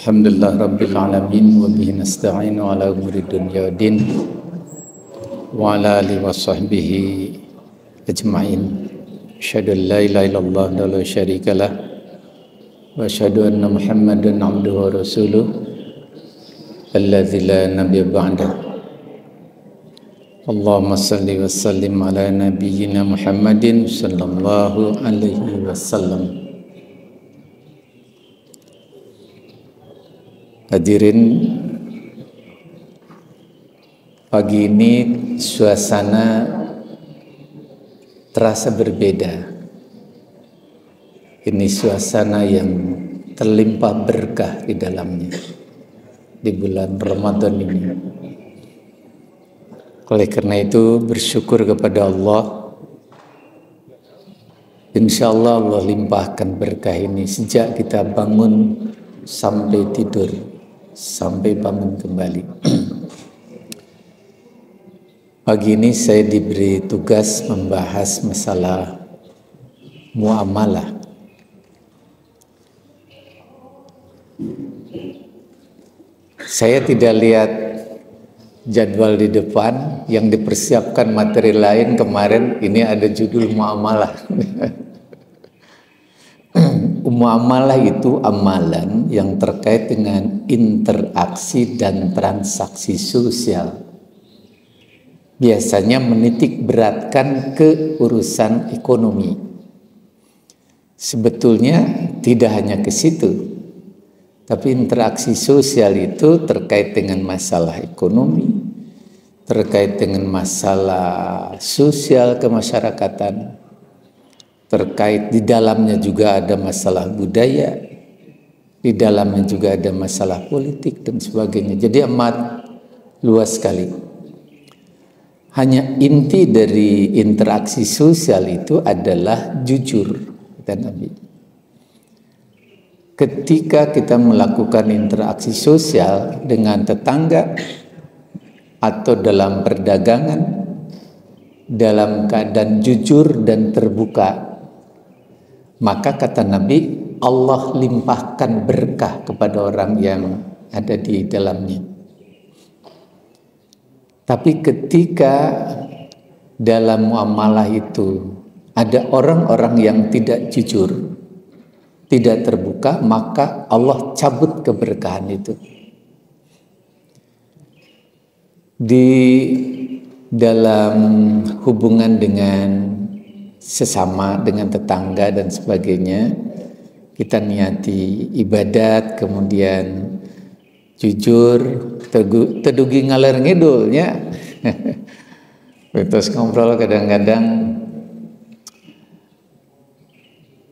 Alhamdulillah Rabbil Alamin wa bihi nasta'inu ala umuri dunya din wa ala alihi wa sahbihi ajma'in. Asyhadu an la ilaha illallah wa la syarika lah wa asyhadu anna Muhammadan abduhu wa rasuluh alladzi la nabiyya ba'da. Allahumma salli wa sallim ala nabiyyina Muhammadin sallallahu alaihi wasallam. Hadirin, pagi ini suasana terasa berbeda. Ini suasana yang terlimpah berkah di dalamnya di bulan Ramadan ini. Oleh karena itu bersyukur kepada Allah. Insya Allah Allah limpahkan berkah ini sejak kita bangun sampai tidur, sampai bangun kembali. Pagi ini saya diberi tugas membahas masalah muamalah. Saya tidak lihat jadwal di depan, yang dipersiapkan materi lain kemarin, ini ada judul muamalah. Muamalah itu amalan yang terkait dengan interaksi dan transaksi sosial. Biasanya menitik beratkan ke urusan ekonomi. Sebetulnya tidak hanya ke situ. Tapi interaksi sosial itu terkait dengan masalah ekonomi, terkait dengan masalah sosial kemasyarakatan, terkait di dalamnya juga ada masalah budaya, di dalamnya juga ada masalah politik dan sebagainya. Jadi amat luas sekali. Hanya inti dari interaksi sosial itu adalah jujur, kata Nabi. Ketika kita melakukan interaksi sosial dengan tetangga atau dalam perdagangan, dalam keadaan jujur dan terbuka, maka kata Nabi, Allah limpahkan berkah kepada orang yang ada di dalamnya. Tapi ketika dalam muamalah itu ada orang-orang yang tidak jujur, tidak terbuka, maka Allah cabut keberkahan itu. Di dalam hubungan dengan sesama, dengan tetangga dan sebagainya, kita niati ibadat, kemudian jujur, tedugi ngalir ngidulnya. Terus ngobrol kadang-kadang,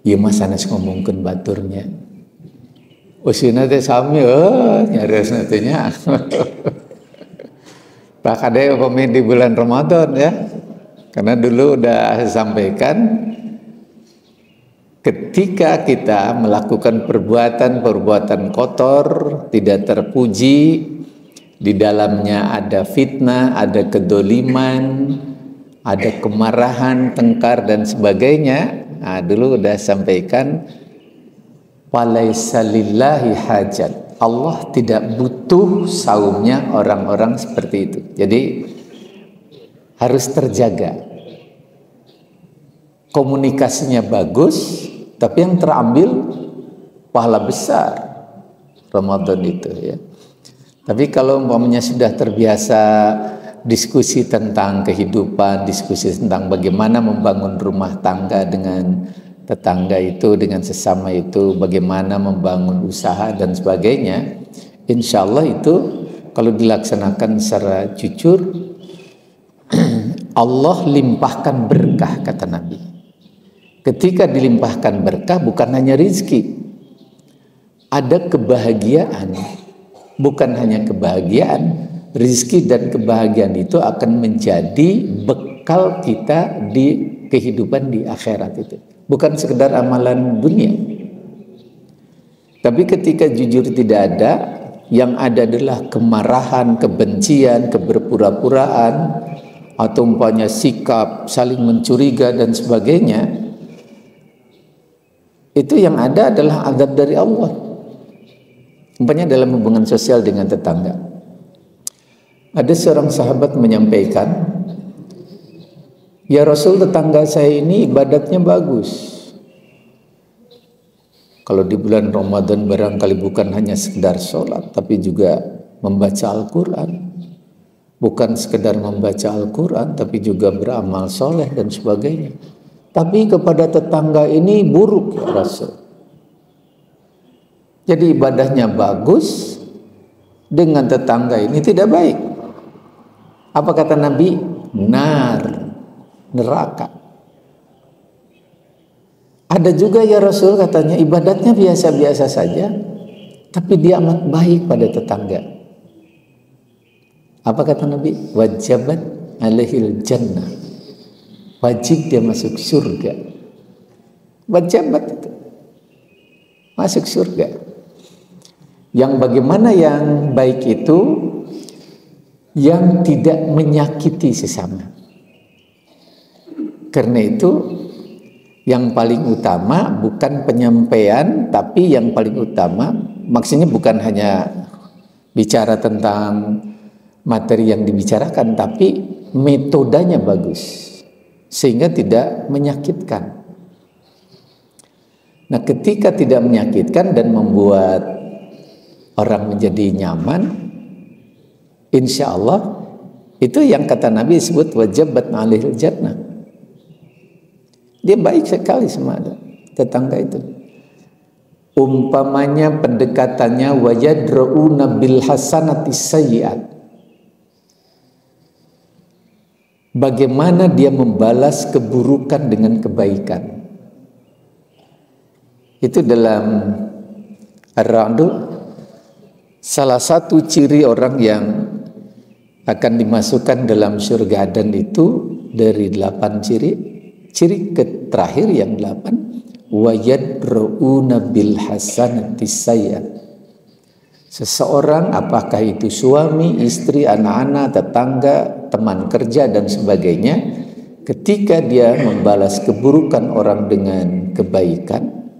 ya mas anas ngomongkeun baturnya. Usina teh sami nyareus nantinya. Tak ada upami di bulan Ramadan ya. Karena dulu udah saya sampaikan, ketika kita melakukan perbuatan-perbuatan kotor, tidak terpuji, di dalamnya ada fitnah, ada kedoliman, ada kemarahan, tengkar dan sebagainya. Nah, dulu udah sampaikan, walaisa lillahi hajat. Allah tidak butuh saumnya orang-orang seperti itu. Jadi harus terjaga. Komunikasinya bagus, tapi yang terambil pahala besar Ramadan itu ya. Tapi kalau umpamanya sudah terbiasa diskusi tentang kehidupan, diskusi tentang bagaimana membangun rumah tangga dengan tetangga itu, dengan sesama itu, bagaimana membangun usaha dan sebagainya, insya Allah itu kalau dilaksanakan secara jujur, Allah limpahkan berkah, kata Nabi. Ketika dilimpahkan berkah bukan hanya rizki, ada kebahagiaan. Bukan hanya kebahagiaan, rizki dan kebahagiaan itu akan menjadi bekal kita di kehidupan di akhirat itu. Bukan sekedar amalan dunia. Tapi ketika jujur tidak ada, yang ada adalah kemarahan, kebencian, keberpura-puraan, atau umpamanya sikap saling mencuriga dan sebagainya, itu yang ada adalah azab dari Allah. Umpamanya dalam hubungan sosial dengan tetangga. Ada seorang sahabat menyampaikan, "Ya Rasul, tetangga saya ini ibadatnya bagus. Kalau di bulan Ramadan barangkali bukan hanya sekedar sholat, tapi juga membaca Al-Quran. Bukan sekedar membaca Al-Quran, tapi juga beramal soleh dan sebagainya. Tapi kepada tetangga ini buruk ya Rasul. Jadi ibadahnya bagus, dengan tetangga ini tidak baik." Apa kata Nabi? Neraka. Ada juga ya Rasul katanya ibadatnya biasa-biasa saja, tapi dia amat baik pada tetangga. Apa kata Nabi? Wajabat alaihil jannah. Wajib dia masuk surga. Wajabat itu. Masuk surga. Yang bagaimana yang baik itu? Yang tidak menyakiti sesama. Karena itu yang paling utama bukan penyampaian, tapi yang paling utama maksudnya bukan hanya bicara tentang materi yang dibicarakan, tapi metodenya bagus sehingga tidak menyakitkan. Nah, ketika tidak menyakitkan dan membuat orang menjadi nyaman, insya Allah itu yang kata Nabi disebut wajabat alihil jannah. Dia baik sekali sama tetangga itu. Umpamanya pendekatannya wayadra'una bil hasanati sayyi'at. Bagaimana dia membalas keburukan dengan kebaikan. Itu dalam Ar-Ra'd, salah satu ciri orang yang akan dimasukkan dalam surga Aden itu dari 8 ciri. Ciri terakhir yang 8, wayadra'una bil hasanati sayyi'at. Seseorang, apakah itu suami, istri, anak-anak, tetangga, teman kerja dan sebagainya, ketika dia membalas keburukan orang dengan kebaikan,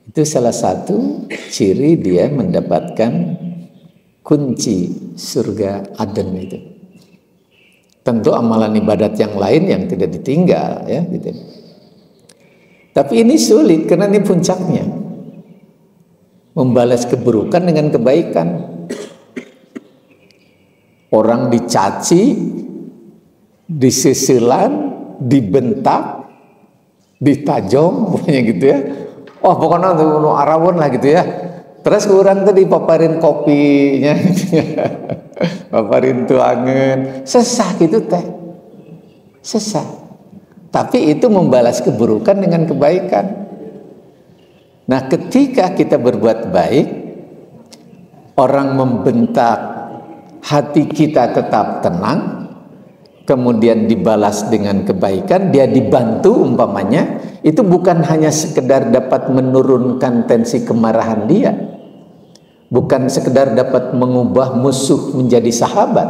itu salah satu ciri dia mendapatkan kunci surga Aden itu. Tentu amalan ibadat yang lain yang tidak ditinggal ya gitu. Tapi ini sulit karena ini puncaknya. Membalas keburukan dengan kebaikan. Orang dicaci, disisilan, dibentak, ditajong, pokoknya gitu ya. Oh pokoknya untuk arawon lah gitu ya. Terus kurang tadi paparin kopinya gitu ya. Paparin tuangan, sesah gitu teh. Sesah. Tapi itu membalas keburukan dengan kebaikan. Nah, ketika kita berbuat baik, orang membentak, hati kita tetap tenang, kemudian dibalas dengan kebaikan, dia dibantu umpamanya, itu bukan hanya sekedar dapat menurunkan tensi kemarahan dia, bukan sekedar dapat mengubah musuh menjadi sahabat,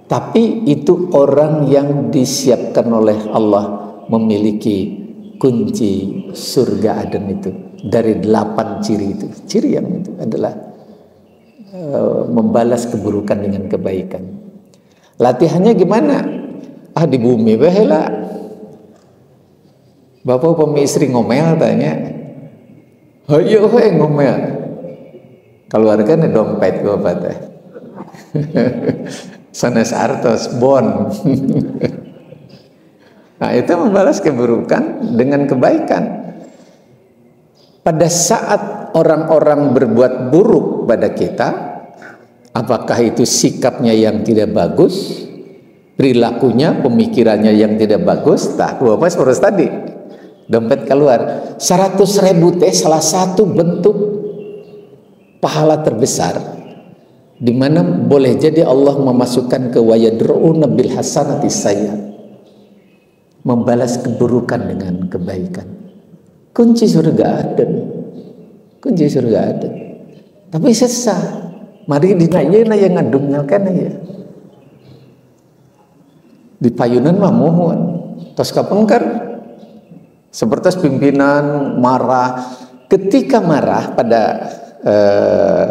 tapi itu orang yang disiapkan oleh Allah memiliki kunci surga Aden itu. Dari 8 ciri itu, ciri yang itu adalah membalas keburukan dengan kebaikan. Latihannya gimana? Di bumi bahela. Bapak pemistri ngomel tanya, ayo ngomel. Keluarga dompet bapak teh. Sanes artos bon. Nah, itu membalas keburukan dengan kebaikan. Pada saat orang-orang berbuat buruk pada kita, apakah itu sikapnya yang tidak bagus, perilakunya, pemikirannya yang tidak bagus, tak bapak seperti tadi, dompet keluar 100.000 teh salah satu bentuk pahala terbesar, di mana boleh jadi Allah memasukkan ke wayadruna bil hasanati sayyi'at, membalas keburukan dengan kebaikan. Kunci surga Aden, kunci surga Aden. Tapi sesah, mari dinanya yang ngadungnya ya. Di payunan mah mohon, tos kapengker, seperti pimpinan marah. Ketika marah pada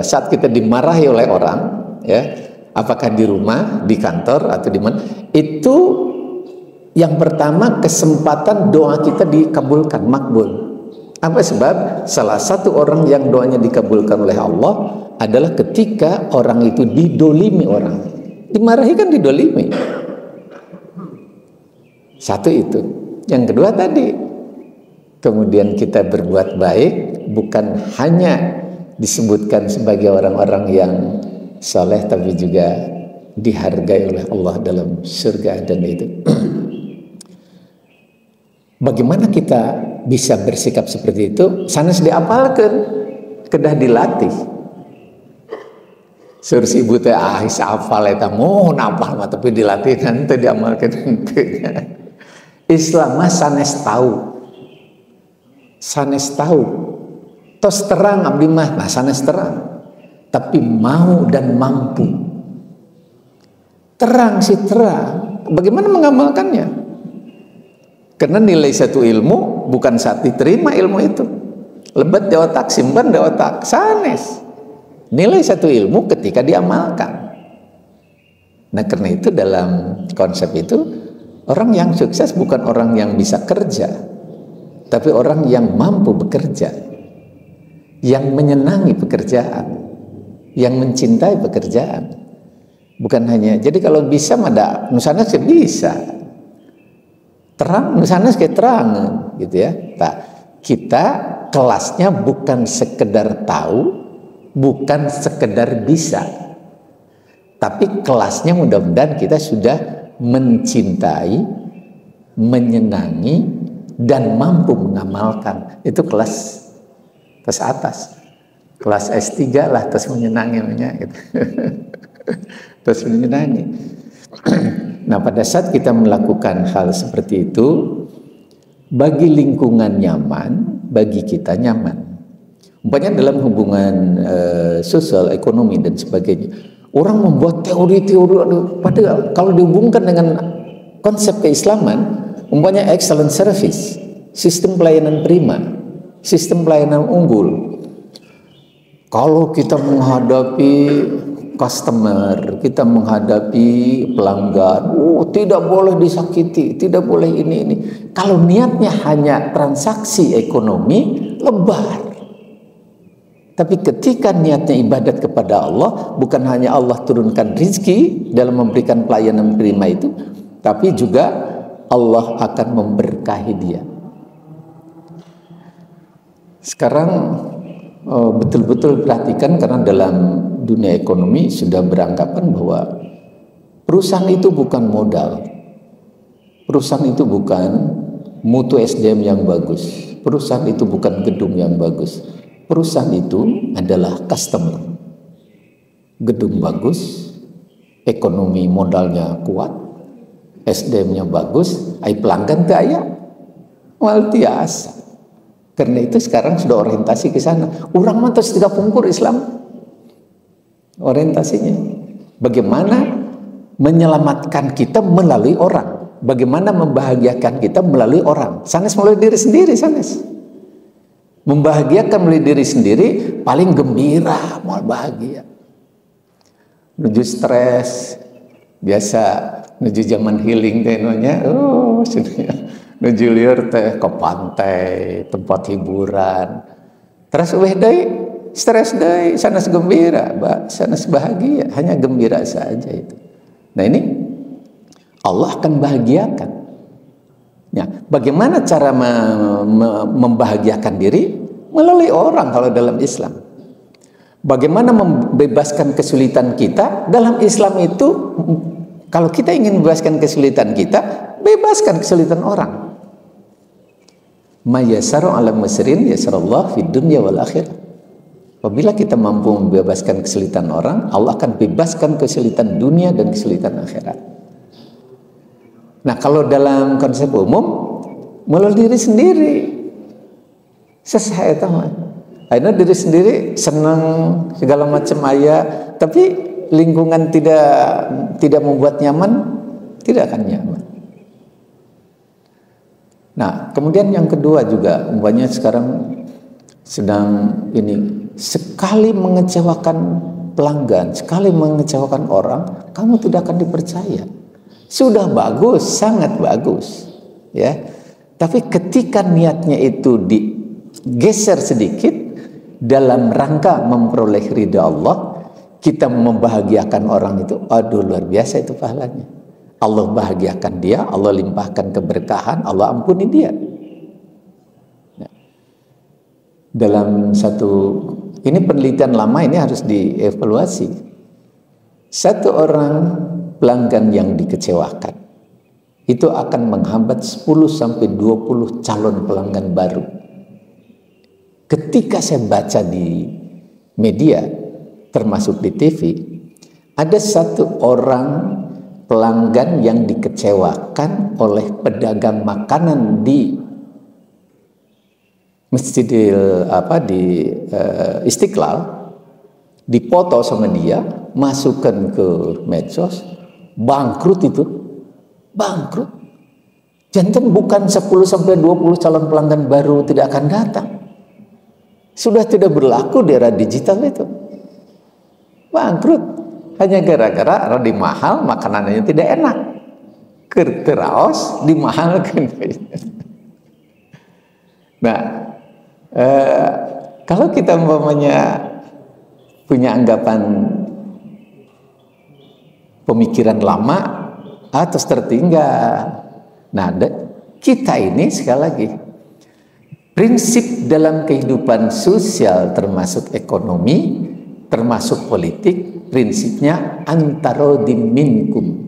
saat kita dimarahi oleh orang, ya, apakah di rumah, di kantor, atau di mana, itu yang pertama kesempatan doa kita dikabulkan, makbul. Apa sebab? Salah satu orang yang doanya dikabulkan oleh Allah adalah ketika orang itu didolimi orang. Dimarahi kan didolimi. Satu itu. Yang kedua tadi, kemudian kita berbuat baik, bukan hanya disebutkan sebagai orang-orang yang saleh, tapi juga dihargai oleh Allah dalam surga. Dan itu bagaimana kita bisa bersikap seperti itu? Sanes diapalkan, kedah dilatih. Sursi ibu teh hafal eta mohon apal mah tapi dilatih nanti diamalkan henteu. Islam mah sanes tahu. Sanes tahu. Tos terang abdi mah, nah sanes terang. Tapi mau dan mampu. Terang sih terang. Bagaimana mengamalkannya? Karena nilai satu ilmu bukan saat diterima ilmu itu. Lebat di otak, simpan di otak, sanes. Nilai satu ilmu ketika diamalkan. Nah, karena itu dalam konsep itu, orang yang sukses bukan orang yang bisa kerja, tapi orang yang mampu bekerja, yang menyenangi pekerjaan, yang mencintai pekerjaan. Bukan hanya, jadi kalau bisa mada nusana sih bisa. Terang nusana sih terang gitu ya. Nah, kita kelasnya bukan sekedar tahu, bukan sekedar bisa, tapi kelasnya mudah-mudahan kita sudah mencintai, menyenangi, dan mampu mengamalkan. Itu kelas atas. Kelas S3 lah, terus menyenanginya gitu. Terus menyenangi. Nah, pada saat kita melakukan hal seperti itu, bagi lingkungan nyaman, bagi kita nyaman. Umpamanya dalam hubungan sosial, ekonomi dan sebagainya, orang membuat teori-teori, padahal kalau dihubungkan dengan konsep keislaman, umpamanya excellent service, sistem pelayanan prima, sistem pelayanan unggul. Kalau kita menghadapi customer, kita menghadapi pelanggan, tidak boleh disakiti, tidak boleh ini. Kalau niatnya hanya transaksi ekonomi, lebar. Tapi ketika niatnya ibadat kepada Allah, bukan hanya Allah turunkan rizki dalam memberikan pelayanan prima itu, tapi juga Allah akan memberkahi dia. Sekarang betul-betul perhatikan, karena dalam dunia ekonomi sudah beranggapan bahwa perusahaan itu bukan modal, perusahaan itu bukan mutu SDM yang bagus, perusahaan itu bukan gedung yang bagus. Perusahaan itu adalah customer. Gedung bagus, ekonomi modalnya kuat, SDM-nya bagus, pelanggan tak aya, wal tiasa. Karena itu sekarang sudah orientasi ke sana. Urang mah terus tidak pungkur Islam. Orientasinya bagaimana menyelamatkan kita melalui orang, bagaimana membahagiakan kita melalui orang. Sanes melalui diri sendiri, sanes. Membahagiakan melalui diri sendiri, paling gembira, mau bahagia. Menuju stres, biasa menuju zaman healing tehnya, menuju liur teh ke pantai, tempat hiburan. Terus deui, stres deui, sanes gembira, sanes bahagia, hanya gembira saja itu. Nah ini Allah akan bahagiakan. Ya, bagaimana cara membahagiakan diri? Melalui orang kalau dalam Islam. Bagaimana membebaskan kesulitan kita? Dalam Islam itu, kalau kita ingin membebaskan kesulitan kita, bebaskan kesulitan orang. Mayyasaru ala musrin yasarallah fid dunya wal akhirah. Apabila kita mampu membebaskan kesulitan orang, Allah akan bebaskan kesulitan dunia dan kesulitan akhirat. Nah, kalau dalam konsep umum, melalui diri sendiri. Sesaya tahu. Akhirnya diri sendiri senang segala macam ayat, tapi lingkungan tidak membuat nyaman, tidak akan nyaman. Nah, kemudian yang kedua juga, umpamanya sekarang sedang ini sekali mengecewakan pelanggan, sekali mengecewakan orang, kamu tidak akan dipercaya. Sudah bagus, sangat bagus, ya. Tapi ketika niatnya itu digeser sedikit dalam rangka memperoleh ridha Allah, kita membahagiakan orang itu, aduh luar biasa itu pahalanya. Allah bahagiakan dia, Allah limpahkan keberkahan, Allah ampuni dia. Dalam ini penelitian lama, ini harus dievaluasi. Satu orang pelanggan yang dikecewakan itu akan menghambat 10-20 calon pelanggan baru. Ketika saya baca di media, termasuk di TV, ada satu orang pelanggan yang dikecewakan oleh pedagang makanan di Masjidil Istiqlal, dipoto sama dia, masukkan ke medsos, bangkrut itu, bangkrut. Jantan bukan 10-20 calon pelanggan baru tidak akan datang. Sudah tidak berlaku di era digital itu. Bangkrut. Hanya gara-gara rada mahal, makanannya tidak enak. Kerteraos dimahalkan. Nah, kalau kita umpamanya punya anggapan pemikiran lama atau tertinggal. Nah, kita ini sekali lagi prinsip dalam kehidupan sosial termasuk ekonomi, termasuk politik, prinsipnya antarodim minkum,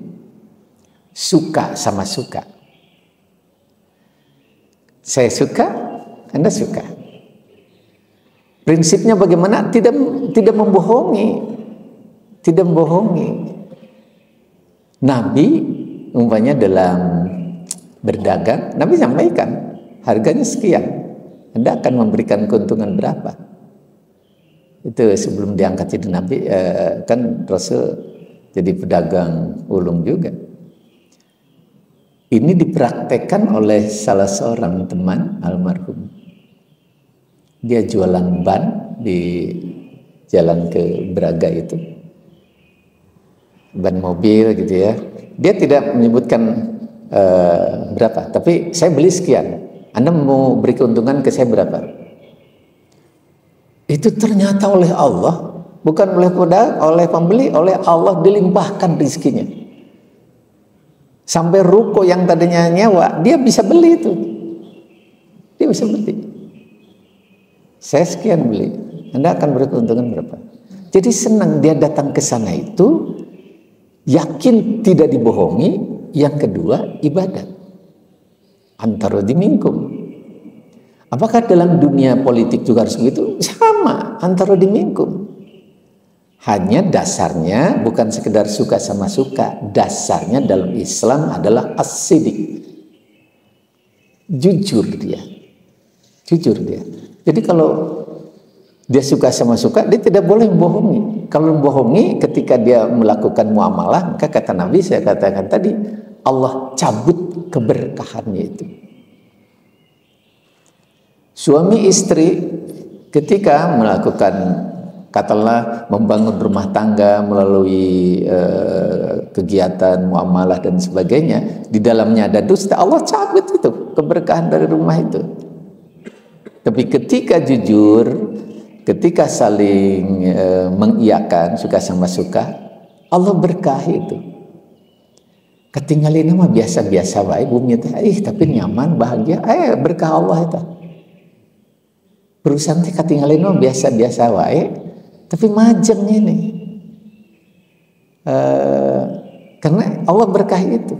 suka sama suka. Saya suka, Anda suka. Prinsipnya bagaimana? Tidak membohongi, tidak membohongi. Nabi umpamanya dalam berdagang, Nabi sampaikan harganya sekian, Anda akan memberikan keuntungan berapa? Itu sebelum diangkat jadi Nabi, kan Rasul jadi pedagang ulung juga. Ini dipraktekkan oleh salah seorang teman almarhum. Dia jualan ban di jalan ke Braga itu, ban mobil gitu ya. Dia tidak menyebutkan berapa, tapi saya beli sekian, Anda mau beri keuntungan ke saya berapa? Itu ternyata oleh Allah, bukan oleh pedagang, oleh pembeli, oleh Allah dilimpahkan rezekinya. Sampai ruko yang tadinya nyewa, dia bisa beli itu. Dia bisa beli. Saya sekian beli, Anda akan beri keuntungan berapa? Jadi senang dia datang ke sana itu, yakin tidak dibohongi. Yang kedua, ibadat. Antara dimingkum. Apakah dalam dunia politik juga harus begitu? Sama, antara dimingkum. Hanya dasarnya bukan sekedar suka sama suka. Dasarnya dalam Islam adalah as-sidik. Jujur dia. Jujur dia. Jadi kalau dia suka sama suka, dia tidak boleh membohongi. Kalau membohongi ketika dia melakukan muamalah, maka kata Nabi, saya katakan tadi, Allah cabut keberkahannya itu. Suami istri ketika melakukan, katakanlah membangun rumah tangga melalui kegiatan muamalah dan sebagainya, di dalamnya ada dusta, Allah cabut itu keberkahan dari rumah itu. Tapi ketika jujur, ketika saling mengiyakan, suka sama suka, Allah berkahi itu. Ketinggalin mah biasa-biasa wae bumi teh, tapi nyaman, bahagia, berkah Allah itu. Perusahaan teh ketinggalin mah biasa-biasa wae, tapi majeng ini. Karena Allah berkahi itu.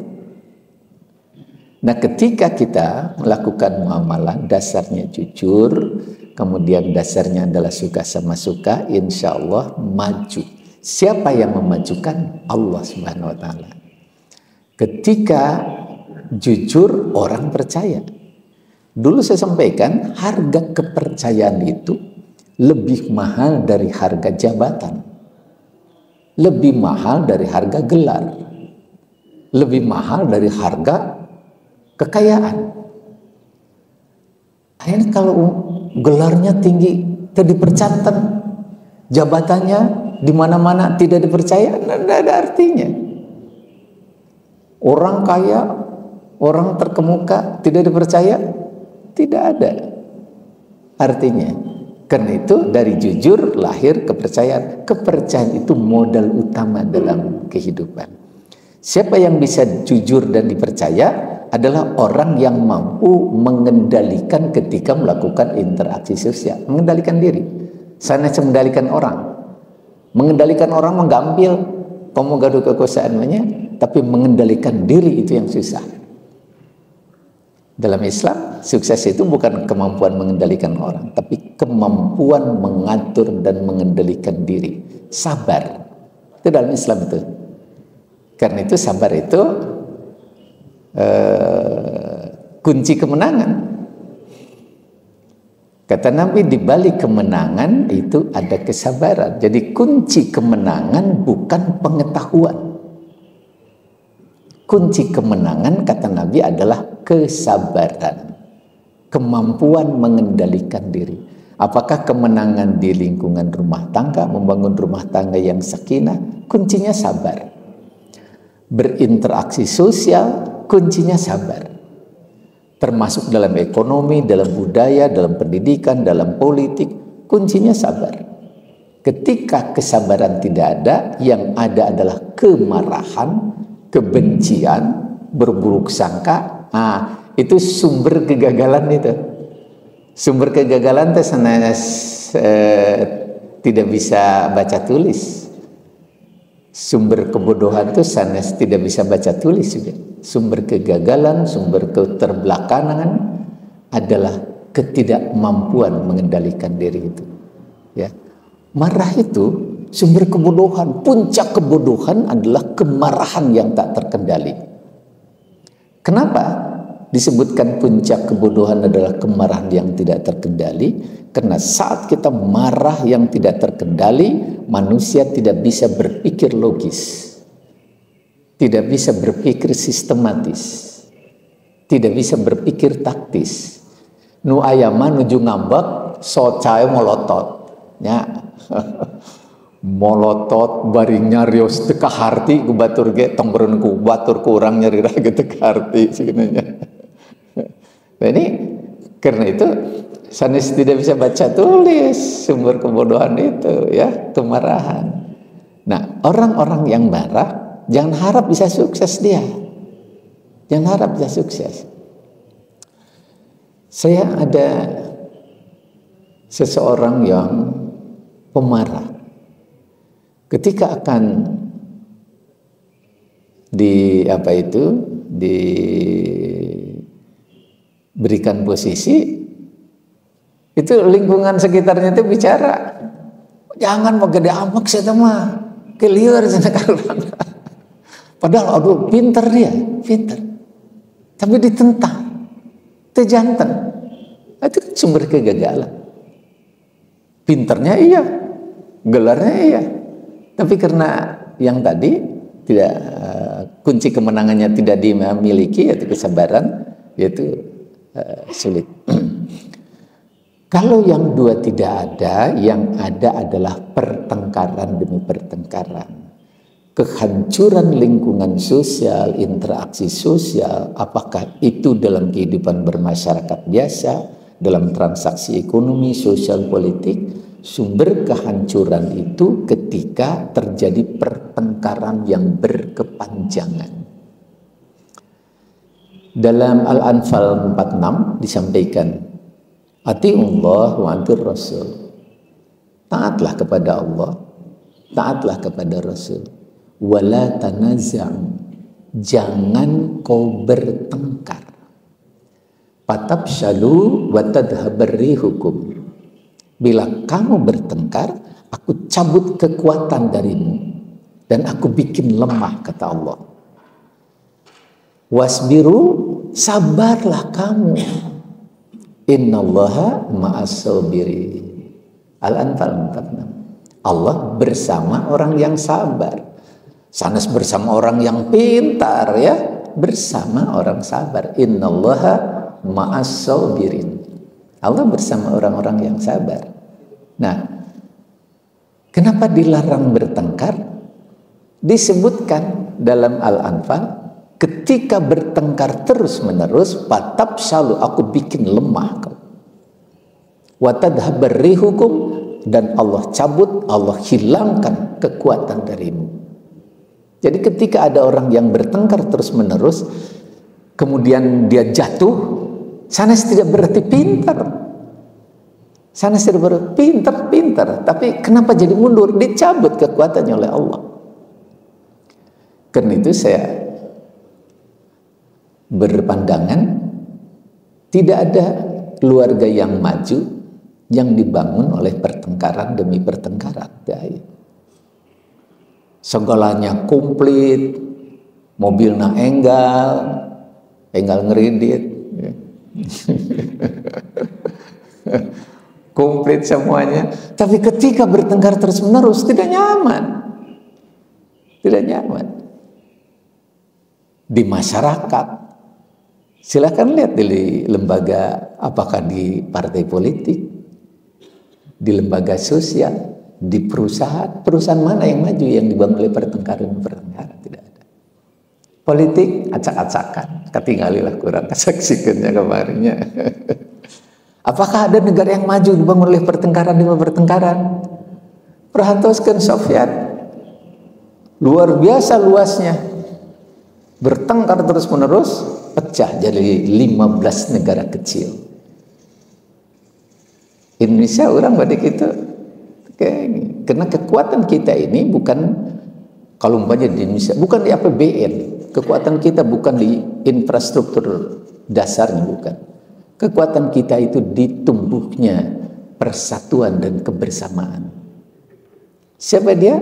Nah, ketika kita melakukan muamalah dasarnya jujur, kemudian dasarnya adalah suka sama suka, insya Allah maju. Siapa yang memajukan? Allah Subhanahu wa Ta'ala. Ketika jujur, orang percaya. Dulu saya sampaikan, harga kepercayaan itu lebih mahal dari harga jabatan, lebih mahal dari harga gelar, lebih mahal dari harga kekayaan. Akhirnya kalau gelarnya tinggi, tidak dipercantan, jabatannya di mana-mana tidak dipercaya, tidak ada artinya. Orang kaya, orang terkemuka tidak dipercaya, tidak ada artinya. Karena itu dari jujur lahir kepercayaan. Kepercayaan itu modal utama dalam kehidupan. Siapa yang bisa jujur dan dipercaya adalah orang yang mampu mengendalikan ketika melakukan interaksi sosial, mengendalikan diri. Sana mengendalikan orang. Mengendalikan orang mengambil pemugadu kekuasaannya, tapi mengendalikan diri itu yang susah. Dalam Islam, sukses itu bukan kemampuan mengendalikan orang, tapi kemampuan mengatur dan mengendalikan diri. Sabar. Itu dalam Islam itu. Karena itu sabar itu kunci kemenangan. Kata Nabi, di balik kemenangan itu ada kesabaran. Jadi kunci kemenangan bukan pengetahuan. Kunci kemenangan, kata Nabi, adalah kesabaran. Kemampuan mengendalikan diri. Apakah kemenangan di lingkungan rumah tangga, membangun rumah tangga yang sakinah? Kuncinya sabar. Berinteraksi sosial, kuncinya sabar. Termasuk dalam ekonomi, dalam budaya, dalam pendidikan, dalam politik, kuncinya sabar. Ketika kesabaran tidak ada, yang ada adalah kemarahan, kebencian, berburuk sangka. Itu sumber kegagalan itu. Sumber kegagalan itu tidak bisa baca tulis. Sumber kebodohan itu sanes tidak bisa baca tulis juga. Sumber kegagalan, sumber keterbelakangan adalah ketidakmampuan mengendalikan diri itu. Ya. Marah itu sumber kebodohan. Puncak kebodohan adalah kemarahan yang tak terkendali. Kenapa disebutkan puncak kebodohan adalah kemarahan yang tidak terkendali? Karena saat kita marah yang tidak terkendali, manusia tidak bisa berpikir logis, tidak bisa berpikir sistematis, tidak bisa berpikir taktis. Nu ayama nuju ngambek, so cae molotot, ya. Molotot bari nyarios teka harti ku batur ge tong beureun ku batur ku urang nyari raga teka harti sebenarnya. Nah ini karena itu sanes tidak bisa baca tulis, sumber kebodohan itu ya, kemarahan. Nah, orang-orang yang marah jangan harap bisa sukses dia. Jangan harap bisa sukses. Saya ada seseorang yang pemarah. Ketika akan diberikan posisi, itu lingkungan sekitarnya itu bicara, jangan gede amak saya mah, keliur sekarang. Padahal aduh pinter dia, pinter, tapi ditentang, terjantan. Itu kan sumber kegagalan. Pinternya iya, gelarnya iya. Tapi karena yang tadi tidak kunci kemenangannya tidak dimiliki, yaitu kesabaran, yaitu sulit. Kalau yang dua tidak ada, yang ada adalah pertengkaran demi pertengkaran. Kehancuran lingkungan sosial, interaksi sosial, apakah itu dalam kehidupan bermasyarakat biasa, dalam transaksi ekonomi, sosial, politik, sumber kehancuran itu ketika terjadi pertengkaran yang berkepanjangan. Dalam Al-Anfal 46 disampaikan, Ati'ullah wa atir Rasul. Taatlah kepada Allah, taatlah kepada Rasul. Wala tanaza'u, jangan kau bertengkar. Fatabshalu wa tadhhabar rihukum. Bila kamu bertengkar, aku cabut kekuatan darimu dan aku bikin lemah, kata Allah. Wasbiru, sabarlah kamu. Innallaha ma'as-sabirin. Al-Anfal 46. Allah bersama orang yang sabar. Sanes bersama orang yang pintar, ya, bersama orang sabar. Innallaha ma'as-sabirin. Allah bersama orang-orang yang sabar. Nah, Kenapa dilarang bertengkar? Disebutkan dalam Al-Anfal, ketika bertengkar terus-menerus, patab selalu aku bikin lemah kau. Watadhabar rihukum, dan Allah cabut, Allah hilangkan kekuatan darimu. Jadi ketika ada orang yang bertengkar terus-menerus, kemudian dia jatuh, sanes tidak berarti pintar. Sanes tidak berarti pintar, tapi kenapa jadi mundur? Dicabut kekuatannya oleh Allah. Karena itu saya berpandangan tidak ada keluarga yang maju yang dibangun oleh pertengkaran demi pertengkaran. Segalanya komplit, mobilnya enggal ngeridit, komplit semuanya. Tapi ketika bertengkar terus-menerus tidak nyaman, di masyarakat. Silakan lihat di lembaga, apakah di partai politik, di lembaga sosial, di perusahaan mana yang maju yang dibangun oleh pertengkaran? Tidak ada. Politik acak-acakan, ketinggalilah kurang kesaksikannya kemarinnya. Apakah ada negara yang maju dibangun oleh pertengkaran demi pertengkaran? Perhatikan Soviet, luar biasa luasnya, bertengkar terus-menerus, pecah jadi 15 negara kecil. Indonesia orang pada kita, karena kekuatan kita ini bukan, kalau umpamanya di Indonesia, bukan di APBN, kekuatan kita bukan di infrastruktur dasarnya, bukan. Kekuatan kita itu di tumbuhnya persatuan dan kebersamaan. Siapa dia?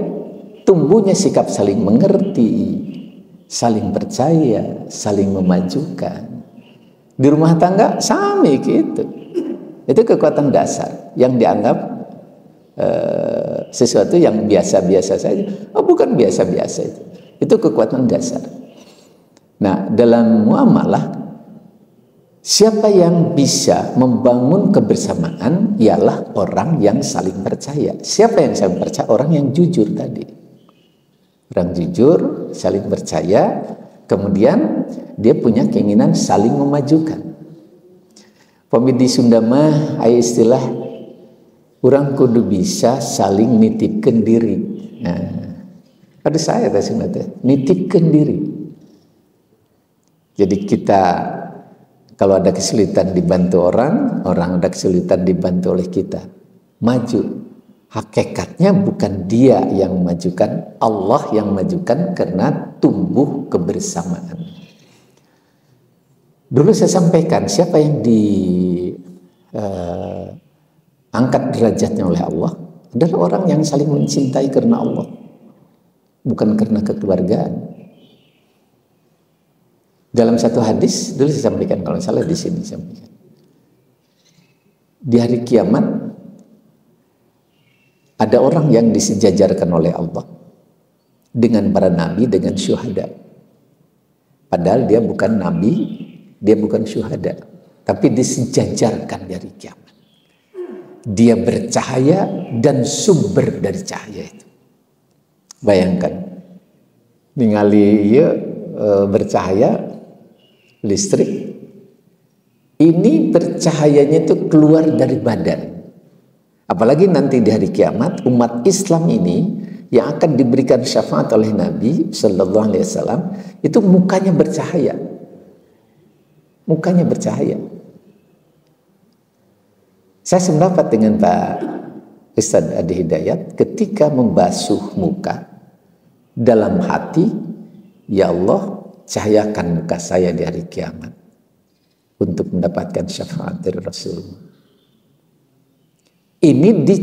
Tumbuhnya sikap saling mengerti, saling percaya, saling memajukan. Di rumah tangga sami gitu. Itu kekuatan dasar yang dianggap sesuatu yang biasa-biasa saja. Oh, bukan biasa-biasa itu. Itu kekuatan dasar. Nah, dalam muamalah, siapa yang bisa membangun kebersamaan ialah orang yang saling percaya. Siapa yang saling percaya? Orang yang jujur tadi. Orang jujur, saling percaya, kemudian dia punya keinginan saling memajukan. Pemidi Sunda mah aya istilah orang kudu bisa saling nitipkan diri. Nah, ada saya tadi nitipkan diri. Jadi kita kalau ada kesulitan dibantu orang ada kesulitan dibantu oleh kita. Maju. Hakikatnya bukan dia yang memajukan, Allah yang memajukan karena tumbuh kebersamaan. Dulu saya sampaikan, siapa yang diangkat derajatnya oleh Allah adalah orang yang saling mencintai karena Allah, bukan karena kekeluargaan. Dalam satu hadis, dulu saya sampaikan, kalau salah di sini sampaikan, di hari kiamat ada orang yang disejajarkan oleh Allah dengan para nabi, dengan syuhada. Padahal dia bukan nabi, dia bukan syuhada, tapi disejajarkan dari kiamat. Dia bercahaya dan sumber dari cahaya itu. Bayangkan, ningali bercahaya listrik, ini bercahayanya itu keluar dari badan. Apalagi nanti di hari kiamat, umat Islam ini yang akan diberikan syafaat oleh Nabi Sallallahu Alaihi Wasallam itu mukanya bercahaya, mukanya bercahaya. Saya sependapat dengan Pak Ustadz Adi Hidayat, ketika membasuh muka dalam hati, ya Allah, cahayakan muka saya di hari kiamat untuk mendapatkan syafaat dari Rasulullah. Ini di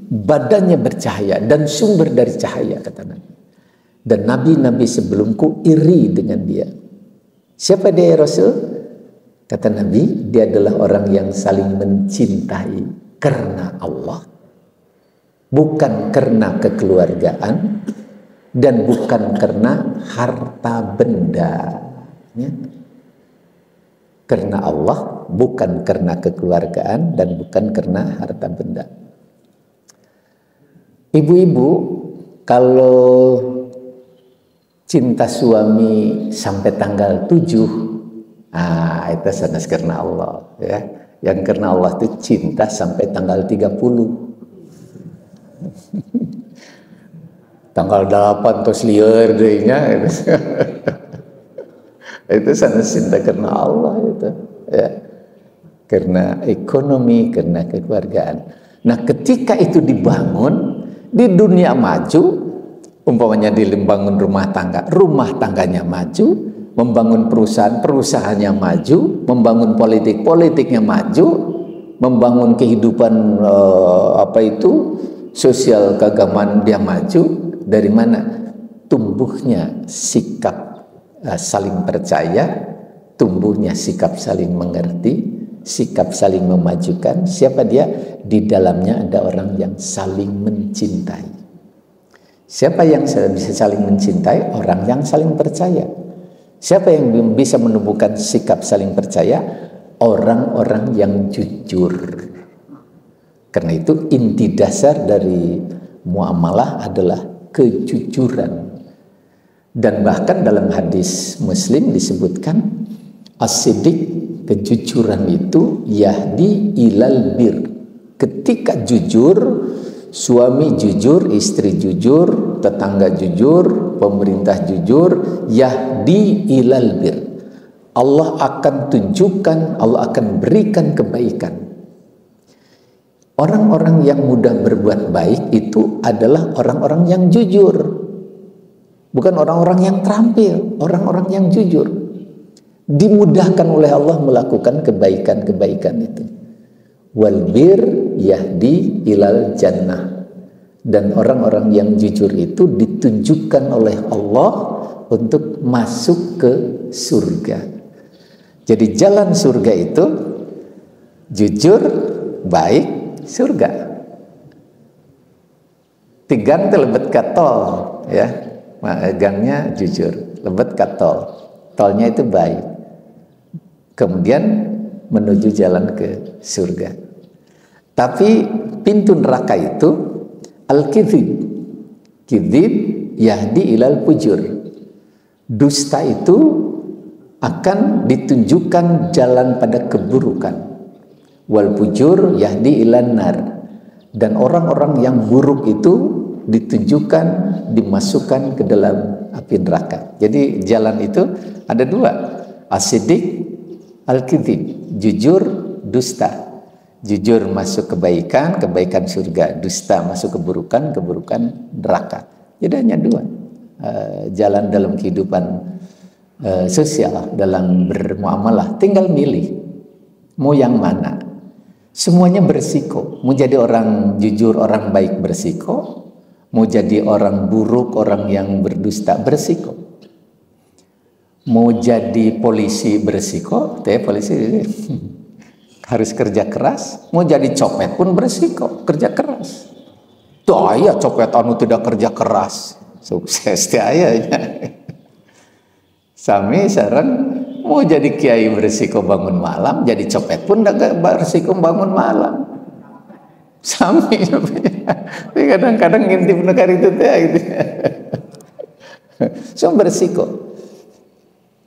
badannya bercahaya dan sumber dari cahaya, kata Nabi. Dan nabi-nabi sebelumku iri dengan dia. Siapa dia ya Rasul? Kata Nabi, dia adalah orang yang saling mencintai karena Allah, bukan karena kekeluargaan dan bukan karena harta benda. Ya. Karena Allah, bukan karena kekeluargaan dan bukan karena harta benda. Ibu-ibu kalau cinta suami sampai tanggal 7, itu sanes karena Allah ya. Yang karena Allah itu cinta sampai tanggal 30. Tanggal 8 terus liar dehnya. Itu sanes cinta karena Allah itu ya. Karena ekonomi, karena kekeluargaan. Nah, ketika itu dibangun di dunia maju, umpamanya membangun rumah tangganya maju, membangun perusahaan, perusahaannya maju, membangun politik, politiknya maju, membangun kehidupan sosial keagamaan dia maju. Dari mana? Tumbuhnya sikap saling percaya, tumbuhnya sikap saling mengerti, sikap saling memajukan. Siapa dia? Di dalamnya ada orang yang saling mencintai. Siapa yang bisa saling mencintai? Orang yang saling percaya. Siapa yang bisa menumbuhkan sikap saling percaya? Orang-orang yang jujur. Karena itu inti dasar dari muamalah adalah kejujuran. Dan bahkan dalam hadis Muslim disebutkan as-siddiq, kejujuran itu yahdi ilal bir. Ketika jujur, suami jujur, istri jujur, tetangga jujur, pemerintah jujur, yahdi ilal bir. Allah akan tunjukkan, Allah akan berikan kebaikan. Orang-orang yang mudah berbuat baik itu adalah orang-orang yang jujur. Bukan orang-orang yang terampil, orang-orang yang jujur. Dimudahkan oleh Allah melakukan kebaikan-kebaikan itu. Wal bir yahdi ilal jannah. Dan orang-orang yang jujur itu ditunjukkan oleh Allah untuk masuk ke surga. Jadi jalan surga itu jujur, baik, surga. Tigang itu lebet katol ya. Gangnya jujur, lebet katol. Tolnya itu baik. Kemudian menuju jalan ke surga. Tapi pintu neraka itu al-kizib. Kizib yahdi ilal fujur. Dusta itu akan ditunjukkan jalan pada keburukan. Wal fujur yahdi ilan nar. Dan orang-orang yang buruk itu ditunjukkan, dimasukkan ke dalam api neraka. Jadi jalan itu ada dua, as-siddiq, al-kizib, jujur, dusta. Jujur masuk kebaikan, kebaikan surga. Dusta masuk keburukan, keburukan neraka. Jadi hanya dua jalan dalam kehidupan sosial, dalam bermuamalah. Tinggal milih mau yang mana. Semuanya bersiko. Mau jadi orang jujur, orang baik bersiko. Mau jadi orang buruk, orang yang berdusta bersiko. Mau jadi polisi bersiko, polisi harus kerja keras. Mau jadi copet pun bersiko, kerja keras. Tuh ya copet anu tidak kerja keras, sukses dia ayahnya. Sami saran mau jadi kiai bersiko bangun malam, jadi copet pun tidak bersiko bangun malam. Sami, tapi kadang-kadang ngintip negara itu gitu. So bersiko.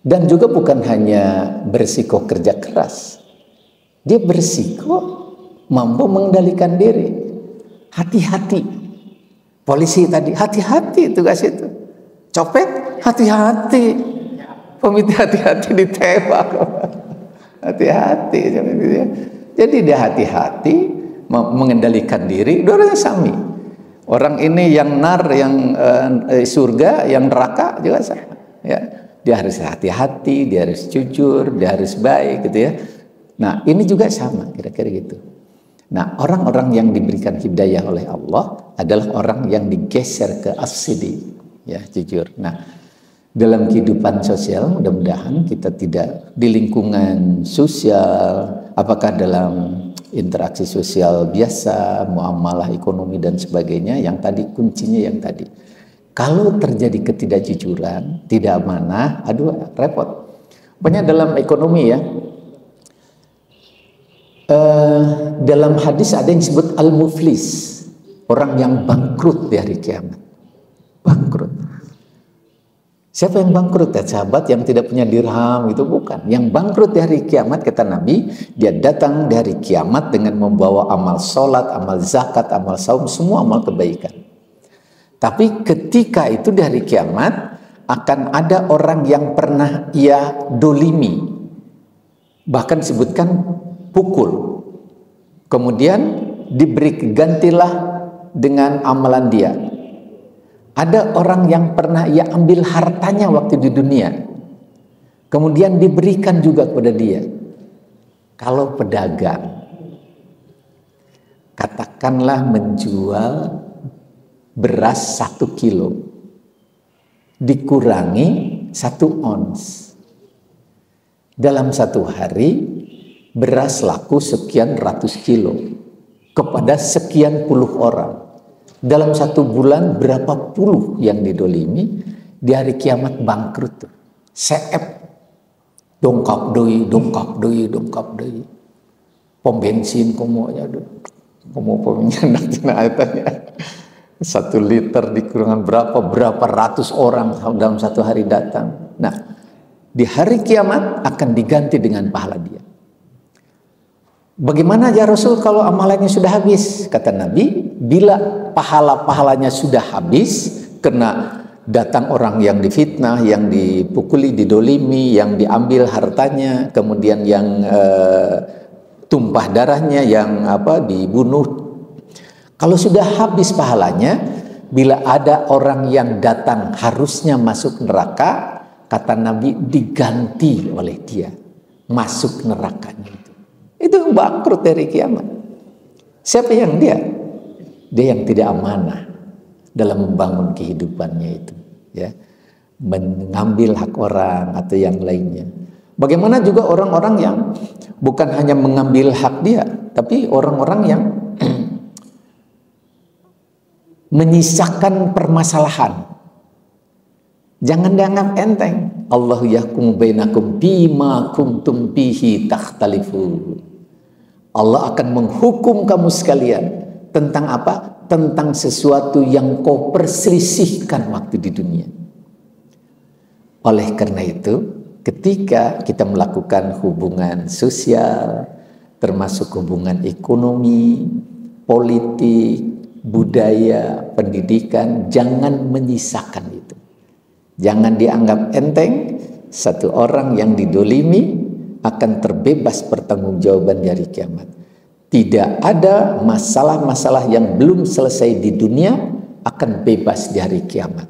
Dan juga bukan hanya bersiko kerja keras. Dia bersiko mampu mengendalikan diri. Hati-hati. Polisi tadi hati-hati tugas itu. Copet hati-hati. Pemiti hati-hati ditembak. Hati-hati. Jadi dia hati-hati mengendalikan diri. Dua-duanya sami. Orang ini yang nar, yang surga, yang neraka juga sama. Ya. Dia harus hati-hati, dia harus jujur, dia harus baik gitu ya. Nah ini juga sama kira-kira gitu. Nah orang-orang yang diberikan hidayah oleh Allah adalah orang yang digeser ke as-siddiq, ya jujur. Nah dalam kehidupan sosial mudah-mudahan kita tidak di lingkungan sosial, apakah dalam interaksi sosial biasa, muamalah ekonomi dan sebagainya, yang tadi kuncinya yang tadi. Kalau terjadi ketidakjujuran, tidak amanah, aduh repot. Pokoknya dalam ekonomi ya, dalam hadis ada yang disebut al-muflis. orang yang bangkrut di hari kiamat. Bangkrut. Siapa yang bangkrut ya sahabat? Yang tidak punya dirham itu bukan. Yang bangkrut di hari kiamat kata Nabi, dia datang di hari kiamat dengan membawa amal sholat, amal zakat, amal saum, semua amal kebaikan. Tapi ketika itu di hari kiamat akan ada orang yang pernah ia dolimi, bahkan disebutkan pukul, kemudian diberi gantilah dengan amalan dia. Ada orang yang pernah ia ambil hartanya waktu di dunia, kemudian diberikan juga kepada dia. Kalau pedagang, katakanlah menjual beras 1 kilo, dikurangi 1 ons. Dalam 1 hari, beras laku sekian ratus kilo kepada sekian puluh orang. Dalam 1 bulan berapa puluh yang didolimi, di hari kiamat bangkrut tuh. Seep, dongkap doi. Pom bensin komonya pom bensin ayatnya. 1 liter dikurangan berapa ratus orang dalam 1 hari datang. Nah, di hari kiamat akan diganti dengan pahala dia. Bagaimana ya Rasul kalau amalannya sudah habis? Kata Nabi, bila pahala-pahalanya sudah habis karena datang orang yang difitnah, yang dipukuli, didolimi, yang diambil hartanya, kemudian yang tumpah darahnya, yang dibunuh. Kalau sudah habis pahalanya, bila ada orang yang datang harusnya masuk neraka, kata Nabi diganti oleh dia masuk nerakanya itu. Itu bangkrut dari kiamat. Siapa yang dia? Dia yang tidak amanah dalam membangun kehidupannya itu, ya, mengambil hak orang atau yang lainnya. Bagaimana juga orang-orang yang bukan hanya mengambil hak dia, tapi orang-orang yang menyisakan permasalahan. Jangan dianggap enteng. Allahu yahkumu bainakum bima kuntum bihi takhtalifun. Allah akan menghukum kamu sekalian tentang apa? Tentang sesuatu yang kau perselisihkan waktu di dunia. Oleh karena itu, ketika kita melakukan hubungan sosial, termasuk hubungan ekonomi, politik, budaya, pendidikan, jangan menyisakan itu. Jangan dianggap enteng. Satu orang yang didolimi akan terbebas pertanggungjawaban di hari kiamat. Tidak ada masalah-masalah yang belum selesai di dunia akan bebas di hari kiamat.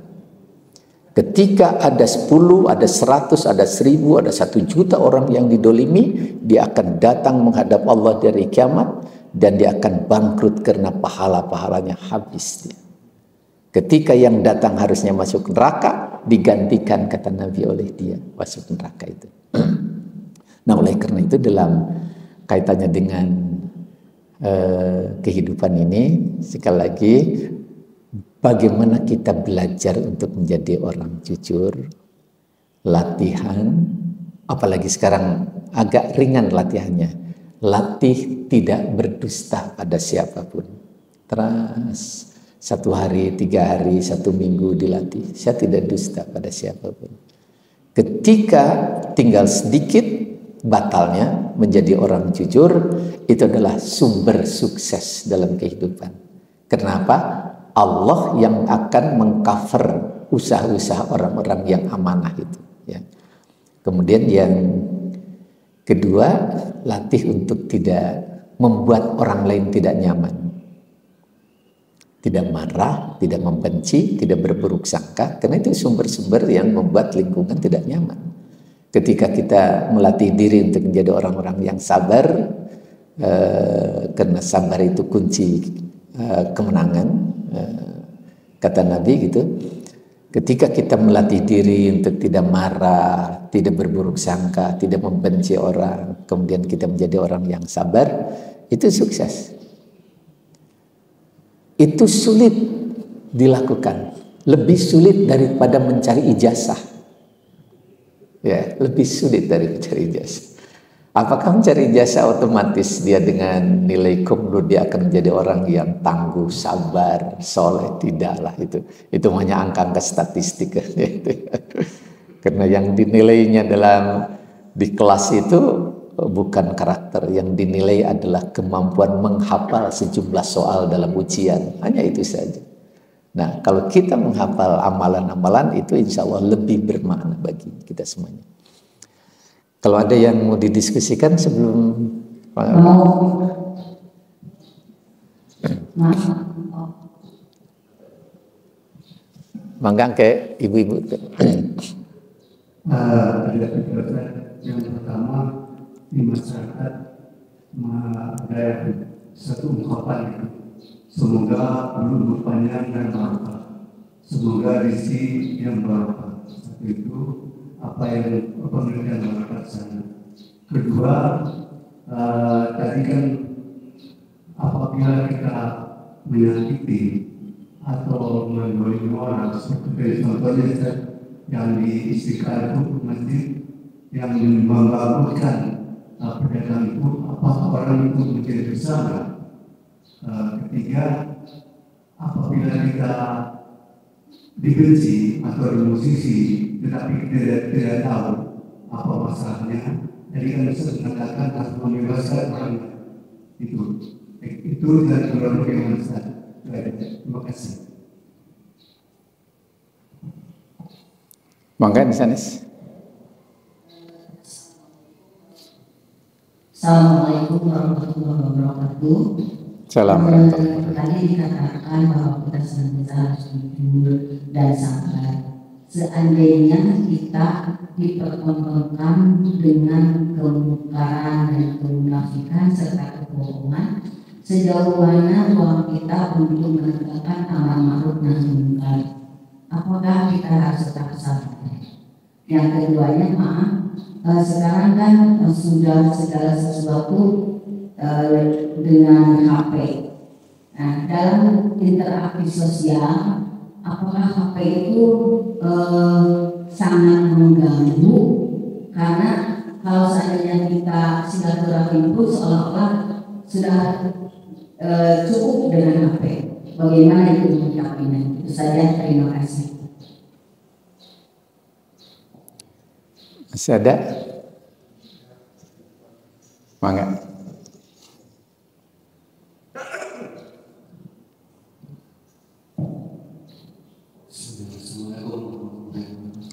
Ketika ada 10, ada 100, ada 1000, ada 1 juta orang yang didolimi, dia akan datang menghadap Allah di hari kiamat dan dia akan bangkrut karena pahala-pahalanya habis dia. Ketika yang datang harusnya masuk neraka, digantikan kata Nabi oleh dia masuk neraka itu. Nah, oleh karena itu dalam kaitannya dengan kehidupan ini, sekali lagi, bagaimana kita belajar untuk menjadi orang jujur, latihan, apalagi sekarang agak ringan latihannya, latih tidak berdusta pada siapapun. Terus 1 hari, 3 hari, 1 minggu dilatih, saya tidak dusta pada siapapun. Ketika tinggal sedikit batalnya menjadi orang jujur, itu adalah sumber sukses dalam kehidupan. Kenapa? Allah yang akan mengcover usaha-usaha orang-orang yang amanah itu, ya. Kemudian yang kedua, latih untuk tidak membuat orang lain tidak nyaman, tidak marah, tidak membenci, tidak berburuk sangka, karena itu sumber-sumber yang membuat lingkungan tidak nyaman. Ketika kita melatih diri untuk menjadi orang-orang yang sabar, karena sabar itu kunci kemenangan, kata Nabi gitu. Ketika kita melatih diri untuk tidak marah, tidak berburuk sangka, tidak membenci orang, kemudian kita menjadi orang yang sabar, itu sukses. Itu sulit dilakukan, lebih sulit daripada mencari ijazah. Ya, lebih sulit dari mencari ijazah. Apakah mencari jasa otomatis dia dengan nilai kumlu dia akan menjadi orang yang tangguh, sabar, soleh? Tidaklah itu. Itu hanya angka-angka statistik. Karena yang dinilainya di kelas itu bukan karakter, yang dinilai adalah kemampuan menghafal sejumlah soal dalam ujian. Hanya itu saja. Nah, kalau kita menghafal amalan-amalan itu insya Allah lebih bermakna bagi kita semuanya. Kalau ada yang mau didiskusikan sebelum mangga ke ibu-ibu. Ada penjelasan yang pertama di masyarakat ada satu ungkapan, semoga umur panjang dan barokah, semoga rezeki yang barokah. Satu itu apa yang pemberian barokah sana. Kedua, tadi kan apabila kita menyakiti atau mendolimi orang, seperti contohnya yang di Istiqlal itu masjid yang membangunkan pedagang itu, apakah orang itu menjadi bersama? Ketiga, apabila kita dibenci atau dimusisi tetapi tidak tahu apa masalahnya, jadi kan bisa mengatakan harus membebaskan orang itu dari orang yang masalah. Terima kasih. Mangga di sana. Assalamualaikum warahmatullahi wabarakatuh. Assalamualaikum. Tadi dikatakan bahwa kita senantiasa harus jujur dan sabar. Seandainya kita dipertontonkan dengan kemungkaran dan kemunafikan serta kebohongan, sejauh mana ruang kita untuk menegakkan amar ma'ruf nahi munkar? Apakah kita harus tetap sabar? Yang keduanya, sekarang kan sudah segala sesuatu dengan HP. Nah, dalam interaksi sosial, apakah HP itu sangat mengganggu? Karena kalau seandainya kita silaturahim itu seolah-olah sudah cukup dengan HP. Bagaimana itu menyikapinya? Itu saja, terima kasih. Masih ada? Mangga.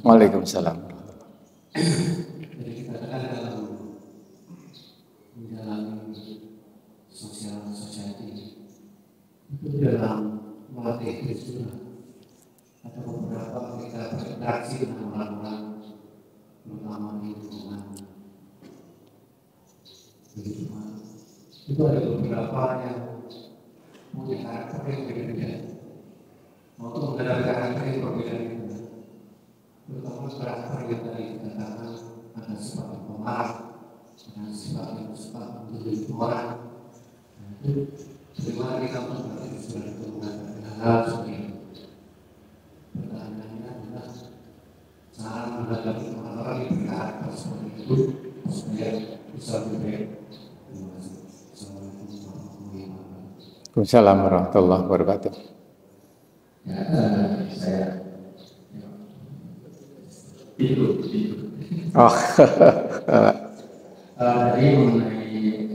Waalaikumsalam. Jadi kita dalam menjalani society itu dalam melatih Kristus ada beberapa kita berinteraksi dengan orang-orang terutama di lingkungan. Itu ada beberapa yang punya karakter yang berbeda, maupun ada karakter yang berbeda. Terutama karakter yang tadi dikatakan ada sifat yang pemarah, ada sifat yang suka menjadi orang. Itu bagaimana kita berarti sudah itu mengatakan hal seperti itu. Pertanyaannya adalah cara menghadapi orang-orang yang berkarakter seperti itu supaya bisa lebih. Terima kasih. Waalaikumsalam warahmatullahi wabarakatuh. Saya itu. Oh. Tadi mengenai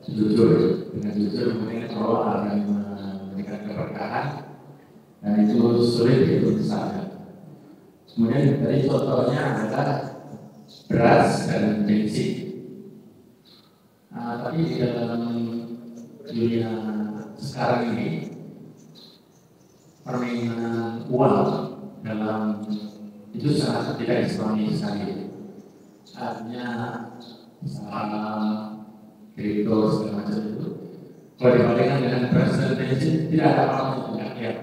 jujur, dengan jujur mungkin kalau akan memberikan keberkahan, dan itu sulit itu misalnya. Kemudian tadi contohnya adalah beras dan bensin. Tapi di dalam dunia sekarang ini permainan uang dalam itu sangat tidak islami sekali. Artinya saham, kripto segala macam itu. Kalau dibandingkan dengan beras dan bensin tidak ada apa-apa yang tidak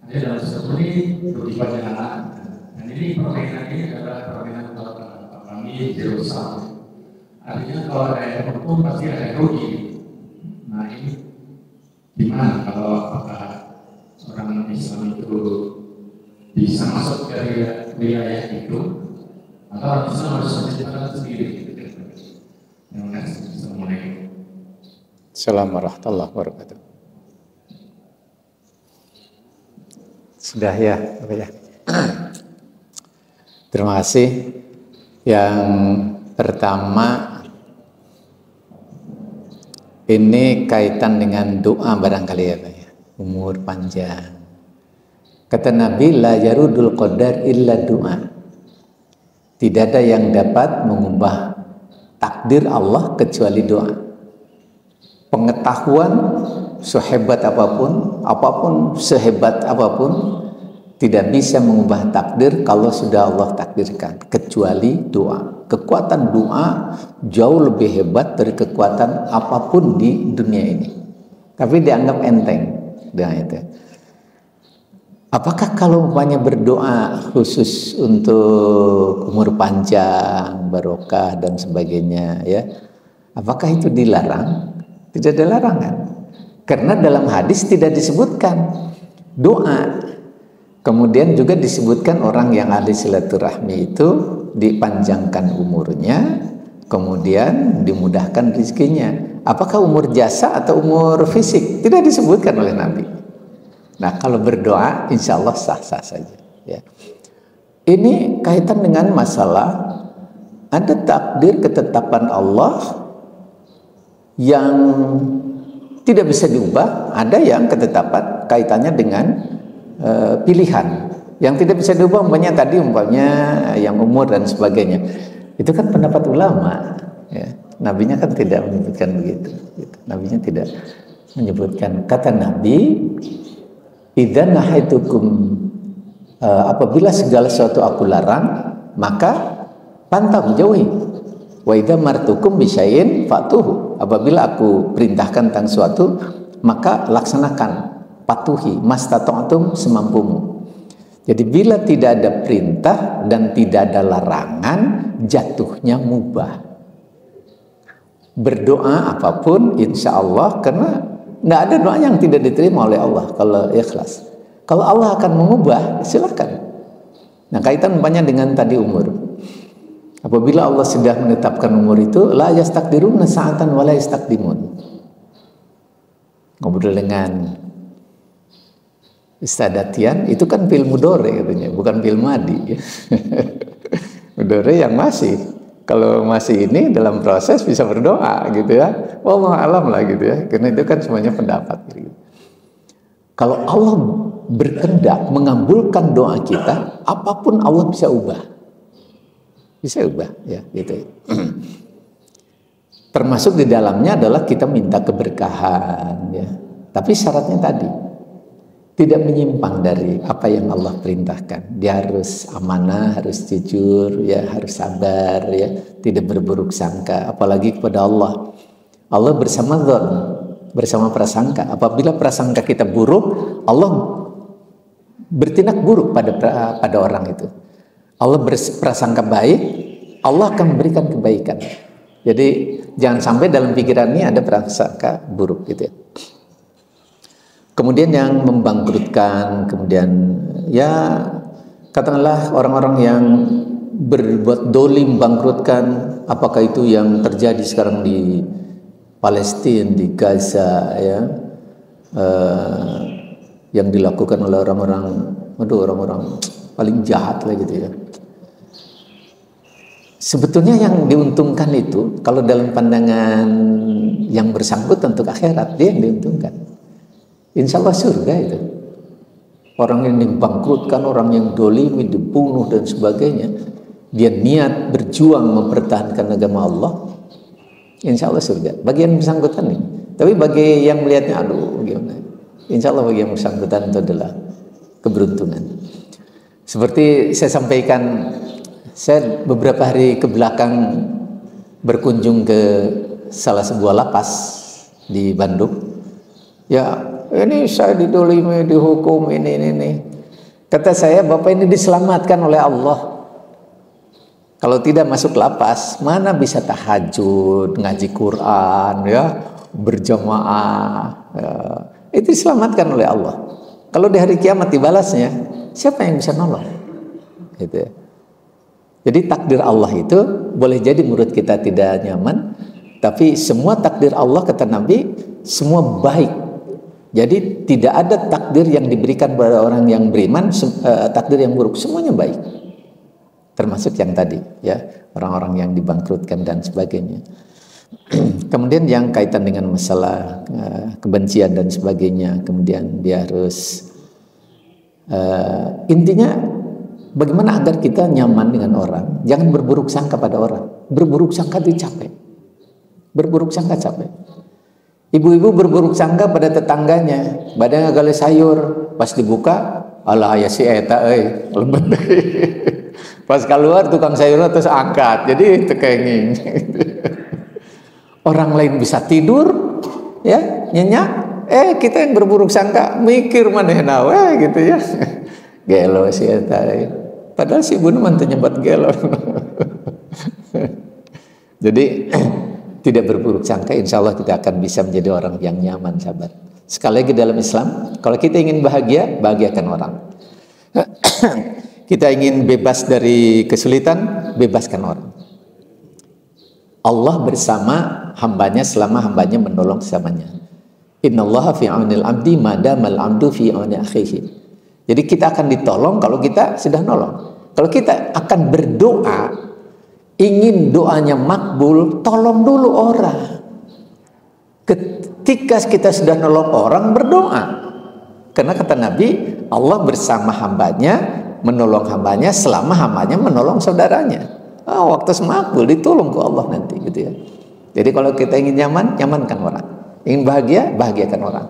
ada dalam satu ini rugi banyak anak. Dan ini permainan ini adalah permainan kalau kami zero sum. Artinya kalau ada yang untung pasti ada yang rugi. Nah ini gimana kalau apakah orang Islam itu bisa masuk dari wilayah itu atau orang Islam harus menciptakan sendiri? Terima kasih. Assalamualaikum. Assalamualaikum warahmatullahi wabarakatuh. Sudah ya, apa ya? Terima kasih. Yang pertama, ini kaitan dengan doa barangkali ya Pak ya. Umur panjang. Kata Nabi, la yarudul qadar illa doa. Tidak ada yang dapat mengubah takdir Allah kecuali doa. Pengetahuan sehebat apapun, sehebat apapun, tidak bisa mengubah takdir kalau sudah Allah takdirkan, kecuali doa. Kekuatan doa jauh lebih hebat dari kekuatan apapun di dunia ini. Tapi dianggap enteng dengan itu. Apakah kalau umpamanya berdoa khusus untuk umur panjang, barokah dan sebagainya ya, apakah itu dilarang? Tidak ada larangan. Karena dalam hadis tidak disebutkan doa. Kemudian juga disebutkan orang yang ahli silaturahmi itu dipanjangkan umurnya, kemudian dimudahkan rezekinya. Apakah umur jasa atau umur fisik? Tidak disebutkan oleh Nabi. Nah, kalau berdoa insya Allah sah-sah saja ya. Ini kaitan dengan masalah ada takdir ketetapan Allah yang tidak bisa diubah, ada yang ketetapan kaitannya dengan pilihan yang tidak bisa diubah, umpamanya tadi yang umur dan sebagainya. Itu kan pendapat ulama ya. Nabinya kan tidak menyebutkan begitu. Nabinya tidak menyebutkan. Kata Nabi, idza nahaitukum, apabila segala sesuatu aku larang, maka pantang jauhi. Wa idza martukum bisyai'in fatuhu, apabila aku perintahkan tentang suatu maka laksanakan, patuhi, mastata'tum, semampumu. Jadi bila tidak ada perintah dan tidak ada larangan, jatuhnya mubah. Berdoa apapun insya Allah, karena nggak ada doa yang tidak diterima oleh Allah kalau ikhlas. Kalau Allah akan mengubah, silakan. Nah, kaitan banyak dengan tadi umur. Apabila Allah sudah menetapkan umur itu, la yastaqdiruna sa'atan wa la yastaqdimun. Ngobrol dengan Ustaz Datian, itu kan fil mudore katanya, bukan fil madi. Mudore yang masih. Kalau masih ini dalam proses bisa berdoa gitu ya. Wallahu alam lah gitu ya. Karena itu kan semuanya pendapat gitu. Kalau Allah berkehendak mengabulkan doa kita, apapun Allah bisa ubah. Bisa ubah ya gitu. Termasuk di dalamnya adalah kita minta keberkahan ya. Tapi syaratnya tadi tidak menyimpang dari apa yang Allah perintahkan. Dia harus amanah, harus jujur ya, harus sabar ya, tidak berburuk sangka apalagi kepada Allah. Allah bersama dzon, bersama prasangka. Apabila prasangka kita buruk, Allah bertindak buruk pada orang itu. Allah berprasangka baik, Allah akan memberikan kebaikan. Jadi jangan sampai dalam pikiran ini ada prasangka buruk gitu ya. Kemudian yang membangkrutkan, kemudian ya katakanlah orang-orang yang berbuat dolim bangkrutkan, apakah itu yang terjadi sekarang di Palestina, di Gaza ya, yang dilakukan oleh orang-orang paling jahat lah gitu ya. Sebetulnya yang diuntungkan itu kalau dalam pandangan yang bersangkutan untuk akhirat, dia yang diuntungkan. Insya Allah surga itu. Orang yang dibangkrutkan, orang yang dolimi, dibunuh dan sebagainya, dia niat berjuang mempertahankan agama Allah, insya Allah surga. Bagi yang bersangkutan nih. Tapi bagi yang melihatnya, aduh gimana? Insya Allah bagi yang bersangkutan itu adalah keberuntungan. Seperti saya sampaikan, saya beberapa hari ke belakang berkunjung ke salah sebuah lapas di Bandung. Ya, ini saya didolimi, dihukum, ini. Kata saya, Bapak ini diselamatkan oleh Allah. Kalau tidak masuk lapas, mana bisa tahajud, ngaji Quran, ya, berjamaah. Ya. Itu diselamatkan oleh Allah. Kalau di hari kiamat dibalasnya, siapa yang bisa nolong? Gitu ya. Jadi takdir Allah itu boleh jadi menurut kita tidak nyaman, Tapi semua takdir Allah, kata Nabi, semua baik. Jadi tidak ada takdir yang diberikan kepada orang yang beriman, takdir yang buruk, semuanya baik. Termasuk yang tadi, ya, orang-orang yang dibangkrutkan dan sebagainya. Kemudian yang kaitan dengan masalah kebencian dan sebagainya, kemudian dia harus intinya bagaimana agar kita nyaman dengan orang. Jangan berburuk sangka pada orang. Berburuk sangka itu capek. Berburuk sangka capek. Ibu-ibu berburuk sangka pada tetangganya, badannya gali sayur, pas dibuka, alah ya si eta lebet. Pas keluar tukang sayurnya terus angkat, jadi tekenging. Orang lain bisa tidur, ya, nyenyak. Kita yang berburuk sangka mikir manehna we gitu ya. Gelo si eta. Padahal si ibu mantu nyebat gelo. Jadi tidak berburuk sangka, insya Allah kita akan bisa menjadi orang yang nyaman, sahabat. Sekali lagi dalam Islam, kalau kita ingin bahagia, bahagiakan orang. Kita ingin bebas dari kesulitan, bebaskan orang. Allah bersama hambanya selama hambanya menolong sesamanya. Innallaha fi aunil abdi madamal abdu fi auni akhihi. Jadi kita akan ditolong kalau kita sudah nolong. Kalau kita akan berdoa, ingin doanya makbul, tolong dulu orang. Ketika kita sudah nolong orang, berdoa. Karena kata Nabi, Allah bersama hambanya, menolong hambanya selama hambanya menolong saudaranya. Waktu semakbul ditolong ke Allah nanti, gitu ya. Jadi kalau kita ingin nyaman, nyamankan orang. Ingin bahagia, bahagiakan orang.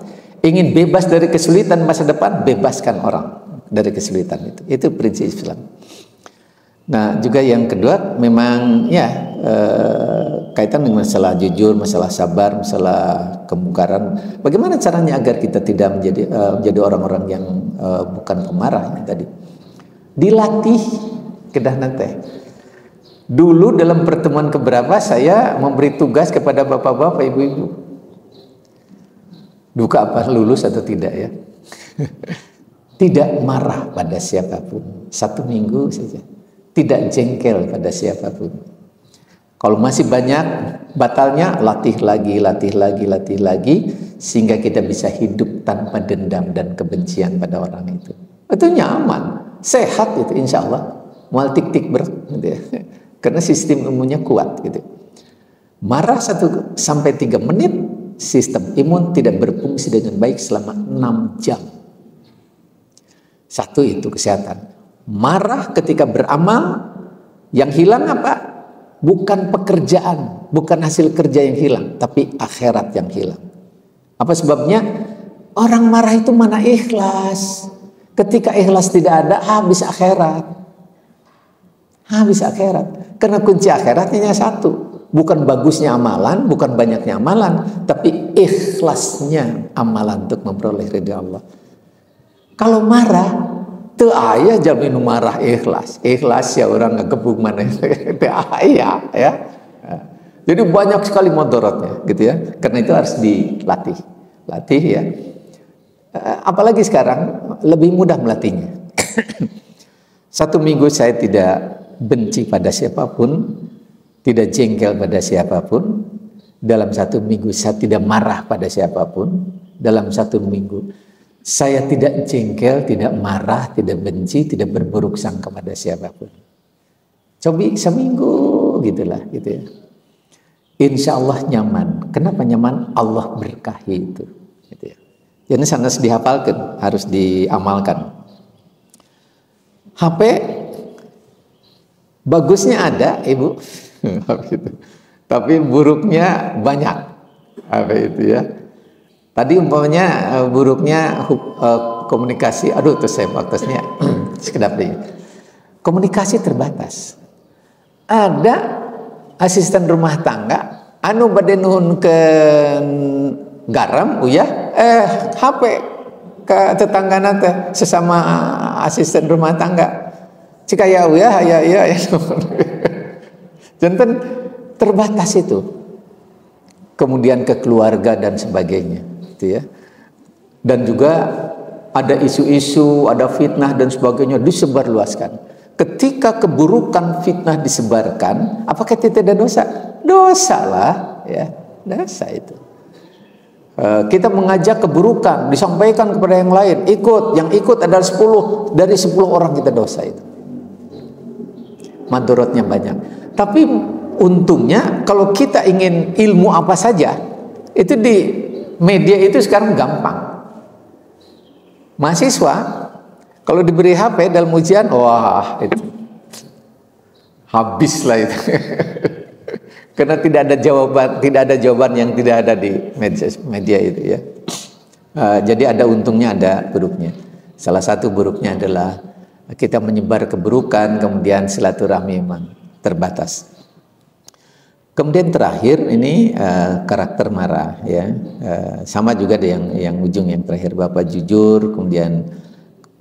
Ingin bebas dari kesulitan masa depan, bebaskan orang dari kesulitan itu. Itu prinsip Islam. Nah, juga yang kedua memang ya kaitan dengan masalah jujur, masalah sabar, masalah kemungkaran. Bagaimana caranya agar kita tidak menjadi orang-orang yang bukan pemarah yang tadi? Dilatih kedah nanti. Dulu dalam pertemuan keberapa saya memberi tugas kepada bapak-bapak, ibu-ibu. Duka apa lulus atau tidak ya? Tidak marah pada siapapun. 1 minggu saja. Tidak jengkel pada siapapun. Kalau masih banyak batalnya, latih lagi, sehingga kita bisa hidup tanpa dendam dan kebencian pada orang itu. Itu nyaman, sehat itu insya Allah. Mual tik-tik berat, gitu ya. Karena sistem imunnya kuat, gitu. Marah 1 sampai 3 menit, sistem imun tidak berfungsi dengan baik selama 6 jam. 1 itu kesehatan. Marah ketika beramal, yang hilang apa? Bukan pekerjaan, bukan hasil kerja yang hilang, tapi akhirat yang hilang. Apa sebabnya? Orang marah itu mana ikhlas. Ketika ikhlas tidak ada, habis akhirat. Habis akhirat. Karena kunci akhirat hanya 1. Bukan bagusnya amalan, bukan banyaknya amalan, tapi ikhlasnya amalan untuk memperoleh ridha Allah. Kalau marah, teu aya jalmi nu marah ikhlas. Ikhlas ya orang ngegebung mana teu aya ya. Jadi banyak sekali mudaratnya gitu ya. Karena itu harus dilatih. Latih ya. Apalagi sekarang lebih mudah melatihnya. 1 minggu saya tidak benci pada siapapun, tidak jengkel pada siapapun. Dalam 1 minggu saya tidak marah pada siapapun. Dalam 1 minggu saya tidak jengkel, tidak marah, tidak benci, tidak berburuk sangka pada siapapun. Coba seminggu gitulah, gitu ya. Insya Allah nyaman. Kenapa nyaman? Allah berkahi itu. Gitu ya. Jadi sangat dihafalkan, harus diamalkan. HP bagusnya ada, ibu, tapi buruknya banyak. HP itu ya. Tadi umpamanya buruknya komunikasi, aduh terus saya waktunya sekedap deh. Komunikasi terbatas. Ada asisten rumah tangga anu bade nuhunkeun garam uyah HP ke tetanggana teh sesama asisten rumah tangga. Cika ya uyah ya. Janten terbatas itu. Kemudian ke keluarga dan sebagainya. Ya. Dan juga ada isu-isu, ada fitnah dan sebagainya disebarluaskan. Ketika keburukan fitnah disebarkan, apakah tidak ada dosa? Dosa lah, ya, dosa itu. Kita mengajak keburukan, disampaikan kepada yang lain, yang ikut adalah 10, dari 10 orang kita dosa itu. Madorotnya banyak. Tapi untungnya kalau kita ingin ilmu apa saja, itu di media itu sekarang gampang. Mahasiswa kalau diberi HP dalam ujian, wah itu habislah itu. Karena tidak ada jawaban yang tidak ada di media itu ya. Jadi ada untungnya, ada buruknya. Salah satu buruknya adalah kita menyebar keburukan, kemudian silaturahmi memang terbatas. Kemudian terakhir ini karakter marah ya. Sama juga ada yang ujung yang terakhir, Bapak jujur, kemudian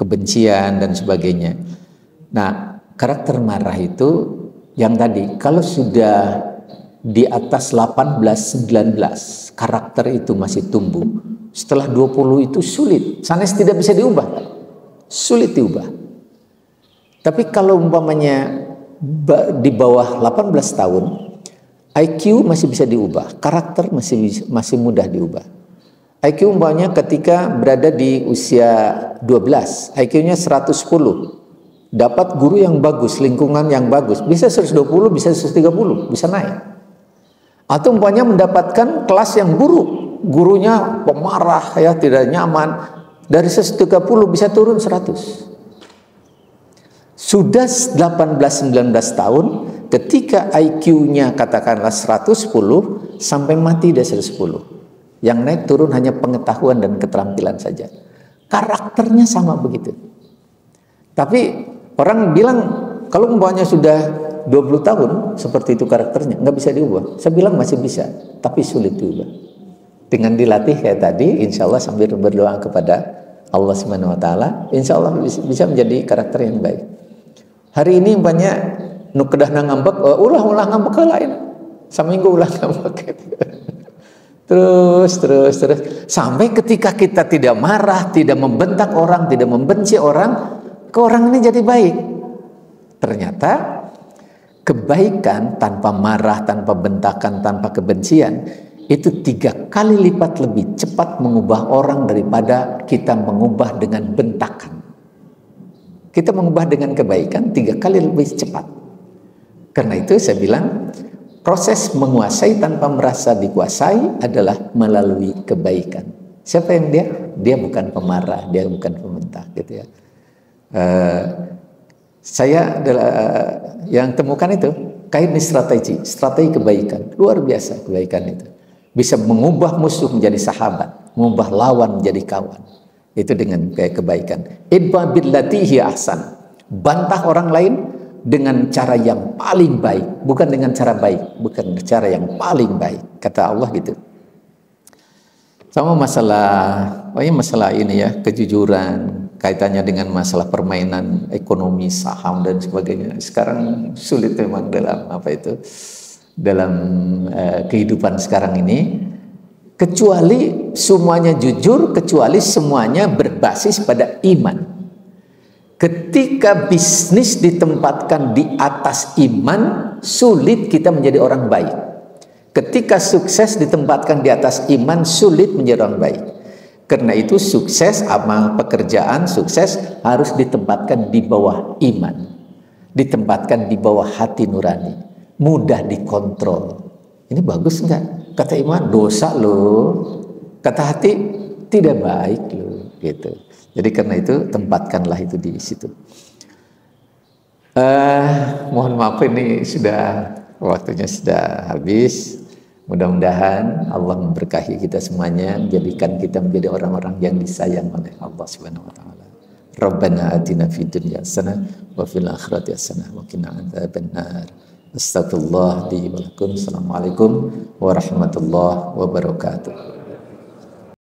kebencian dan sebagainya. Nah, karakter marah itu yang tadi, kalau sudah di atas 18-19 karakter itu masih tumbuh, setelah 20 itu sulit, sanes tidak bisa diubah, sulit diubah. Tapi kalau umpamanya di bawah 18 tahun, IQ masih bisa diubah, karakter masih mudah diubah. IQ umpamanya ketika berada di usia 12, IQ-nya 110, dapat guru yang bagus, lingkungan yang bagus, bisa 120, bisa 130, bisa naik. Atau umpamanya mendapatkan kelas yang buruk, gurunya pemarah ya, tidak nyaman, dari 130 bisa turun 100. Sudah 18-19 tahun, ketika IQ-nya katakanlah 110, sampai mati dia 110. Yang naik turun hanya pengetahuan dan keterampilan saja. Karakternya sama begitu. Tapi orang bilang kalau umpamanya sudah 20 tahun seperti itu karakternya, nggak bisa diubah. Saya bilang masih bisa, tapi sulit diubah. Dengan dilatih kayak tadi, insya Allah sambil berdoa kepada Allah Subhanahu Wa Taala, insya Allah bisa menjadi karakter yang baik. Hari ini banyak nukedah ngambek, ulah ngambek ke lain, seminggu ulah ngambek. Terus sampai ketika kita tidak marah, tidak membentak orang, tidak membenci orang, ke orang ini jadi baik. Ternyata kebaikan tanpa marah, tanpa bentakan, tanpa kebencian itu 3 kali lipat lebih cepat mengubah orang daripada kita mengubah dengan bentakan. Kita mengubah dengan kebaikan 3 kali lebih cepat. Karena itu saya bilang proses menguasai tanpa merasa dikuasai adalah melalui kebaikan. Siapa yang dia? Dia bukan pemarah, dia bukan pembentak gitu ya. Saya yang temukan itu kait strategi kebaikan, luar biasa kebaikan itu bisa mengubah musuh menjadi sahabat, mengubah lawan menjadi kawan. Itu dengan kebaikan. Idfa billati hiya ahsan, bantah orang lain dengan cara yang paling baik, bukan dengan cara baik, bukan cara yang paling baik, kata Allah gitu. Sama masalah ini ya, kejujuran, kaitannya dengan masalah permainan ekonomi, saham dan sebagainya. Sekarang sulit memang dalam kehidupan sekarang ini, kecuali semuanya jujur, kecuali semuanya berbasis pada iman. Ketika bisnis ditempatkan di atas iman, sulit kita menjadi orang baik. Ketika sukses ditempatkan di atas iman, sulit menjadi orang baik. Karena itu sukses, amal pekerjaan, sukses harus ditempatkan di bawah iman. Ditempatkan di bawah hati nurani. Mudah dikontrol. Ini bagus enggak? Kata iman, dosa loh. Kata hati, tidak baik loh. Gitu. Jadi karena itu tempatkanlah itu di situ. Mohon maaf ini waktunya sudah habis. Mudah-mudahan Allah memberkahi kita semuanya, menjadikan kita menjadi orang-orang yang disayang oleh Allah Subhanahu wa taala. Rabbana atina fid dunya hasanah wa fil akhirati hasanah wa qina adzabannar. Astagfirullah li wa lakum. Assalamualaikum warahmatullahi wabarakatuh.